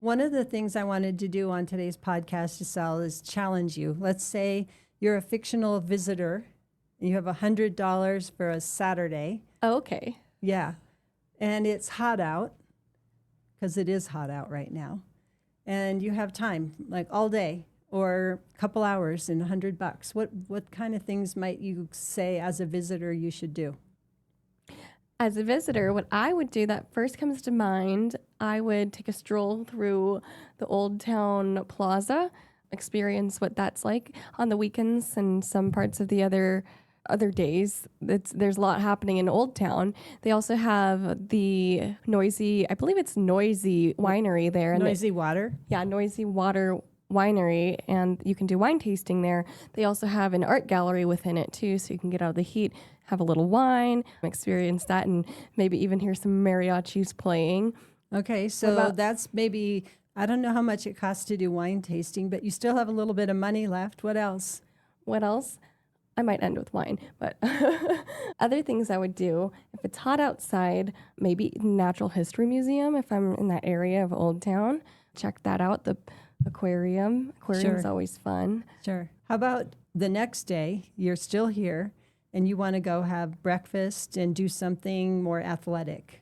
One of the things I wanted to do on today's podcast, Asel, is challenge you. Let's say you're a fictional visitor and you have $100 for a Saturday. Oh, okay. Yeah. And it's hot out, because it is hot out right now. And you have time, like all day or a couple hours and $100. What kind of things might you say as a visitor you should do? As a visitor, what I would do that first comes to mind, I would take a stroll through the Old Town Plaza, experience what that's like on the weekends and some parts of the other days. There's a lot happening in Old Town. They also have the Noisy Winery there. Noisy Water? Yeah, Noisy Water Winery, and you can do wine tasting there. They also have an art gallery within it too, so you can get out of the heat, have a little wine, experience that, and maybe even hear some mariachis playing. Okay, so that's maybe, I don't know how much it costs to do wine tasting, but you still have a little bit of money left. What else? What else? I might end with wine, but other things I would do, if it's hot outside, maybe Natural History Museum, if I'm in that area of Old Town. Check that out, the aquarium. Aquarium's always fun. Sure. How about the next day, you're still here, and you want to go have breakfast and do something more athletic?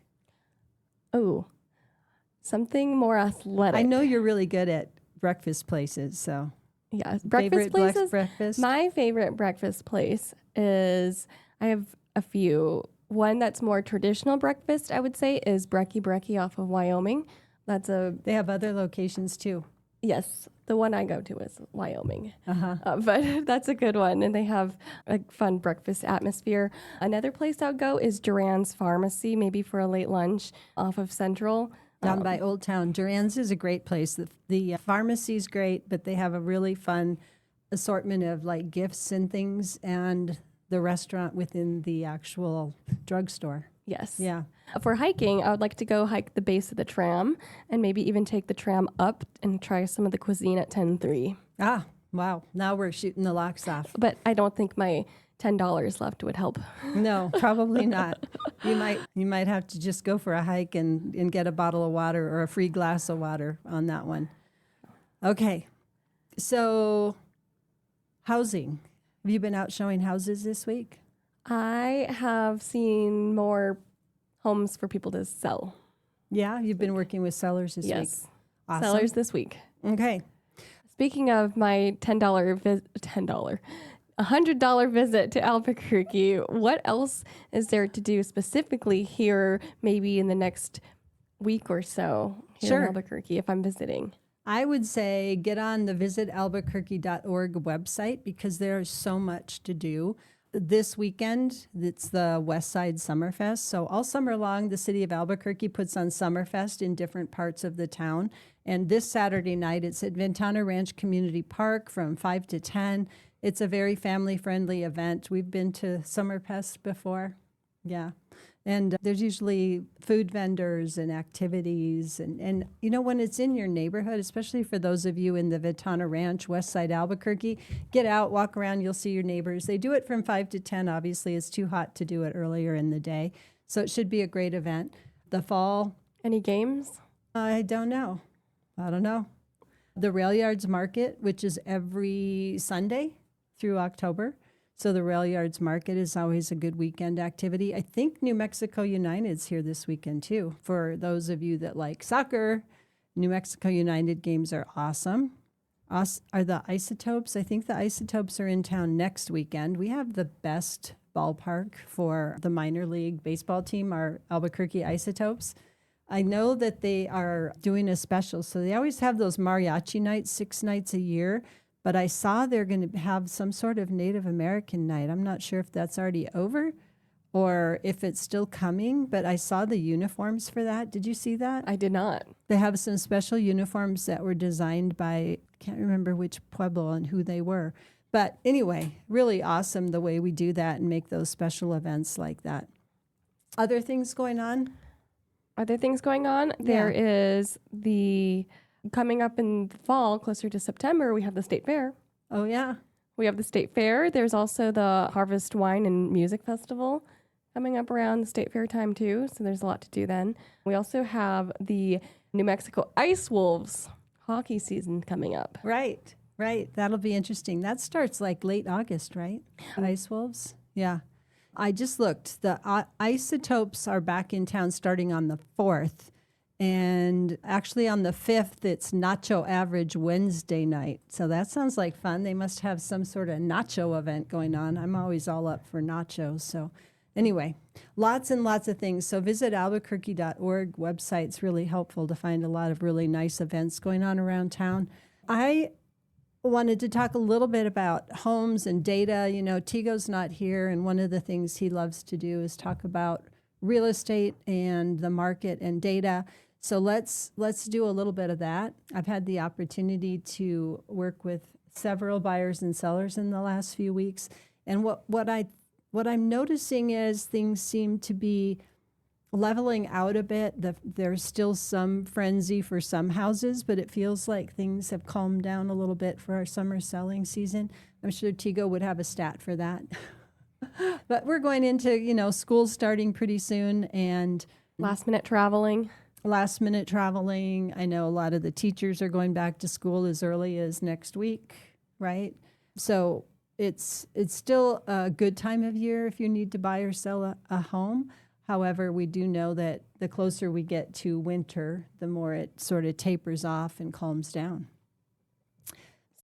Oh, something more athletic. I know you're really good at breakfast places, so... Yeah, breakfast places. Breakfast? My favorite breakfast place is, I have a few. One that's more traditional breakfast, I would say, is Brekkie Brekkie off of Wyoming. They have other locations too. Yes, the one I go to is Wyoming. But that's a good one, and they have a fun breakfast atmosphere. Another place I'll go is Duran's Pharmacy, maybe for a late lunch off of Central. Down by Old Town. Duran's is a great place. The pharmacy's great, but they have a really fun assortment of like gifts and things, and the restaurant within the actual drugstore. Yes. Yeah. For hiking, I would like to go hike the base of the tram and maybe even take the tram up and try some of the cuisine at 10-3. Ah, wow. Now we're shooting the locks off. But I don't think my $10 left would help. No, probably not. You might have to just go for a hike and get a bottle of water or a free glass of water on that one. Okay. So housing. Have you been out showing houses this week? I have seen more homes for people to sell. Yeah, you've been working with sellers this week. Yes. Awesome. Sellers this week. Okay. Speaking of my $100 visit to Albuquerque, what else is there to do specifically here, maybe in the next week or so here in Albuquerque if I'm visiting? I would say get on the visitalbuquerque.org website because there's so much to do. This weekend, it's the West Side Summerfest. So all summer long, the city of Albuquerque puts on Summerfest in different parts of the town. And this Saturday night, it's at Ventana Ranch Community Park from 5 to 10. It's a very family-friendly event. We've been to Summerfest before. Yeah. And there's usually food vendors and activities. And you know, when it's in your neighborhood, especially for those of you in the Ventana Ranch, West Side Albuquerque, get out, walk around, you'll see your neighbors. They do it from 5 to 10, obviously. It's too hot to do it earlier in the day. So it should be a great event. The fall. Any games? I don't know. The Rail Yards Market, which is every Sunday through October. So the Rail Yards Market is always a good weekend activity. I think New Mexico United's here this weekend too. For those of you that like soccer, New Mexico United games are awesome. Are the Isotopes? I think the Isotopes are in town next weekend. We have the best ballpark for the minor league baseball team, our Albuquerque Isotopes. I know that they are doing a special. So they always have those mariachi nights, 6 nights a year. But I saw they're going to have some sort of Native American night. I'm not sure if that's already over or if it's still coming, but I saw the uniforms for that. Did you see that? I did not. They have some special uniforms that were designed by, I can't remember which pueblo and who they were. But anyway, really awesome the way we do that and make those special events like that. Other things going on? Yeah. There is coming up in the fall, closer to September, we have the State Fair. Oh, yeah. We have the State Fair. There's also the Harvest Wine and Music Festival coming up around the state fair time too, so there's a lot to do then. We also have the New Mexico Ice Wolves hockey season coming up. Right. That'll be interesting. That starts like late August, right? Ice Wolves. Yeah. I just looked. The Isotopes are back in town starting on the 4th. And actually on the 5th, it's Nacho Average Wednesday night. So that sounds like fun. They must have some sort of nacho event going on. I'm always all up for nachos. So anyway, lots and lots of things. So visit albuquerque.org. Website's really helpful to find a lot of really nice events going on around town. I wanted to talk a little bit about homes and data. You know, Tigo's not here, and one of the things he loves to do is talk about real estate and the market and data. So let's do a little bit of that. I've had the opportunity to work with several buyers and sellers in the last few weeks, and what I'm noticing is things seem to be leveling out a bit. There's still some frenzy for some houses, but it feels like things have calmed down a little bit for our summer selling season. I'm sure Tigo would have a stat for that. But we're going into, school starting pretty soon, and Last minute traveling. I know a lot of the teachers are going back to school as early as next week, right? So it's still a good time of year if you need to buy or sell a home. However, we do know that the closer we get to winter, the more it sort of tapers off and calms down.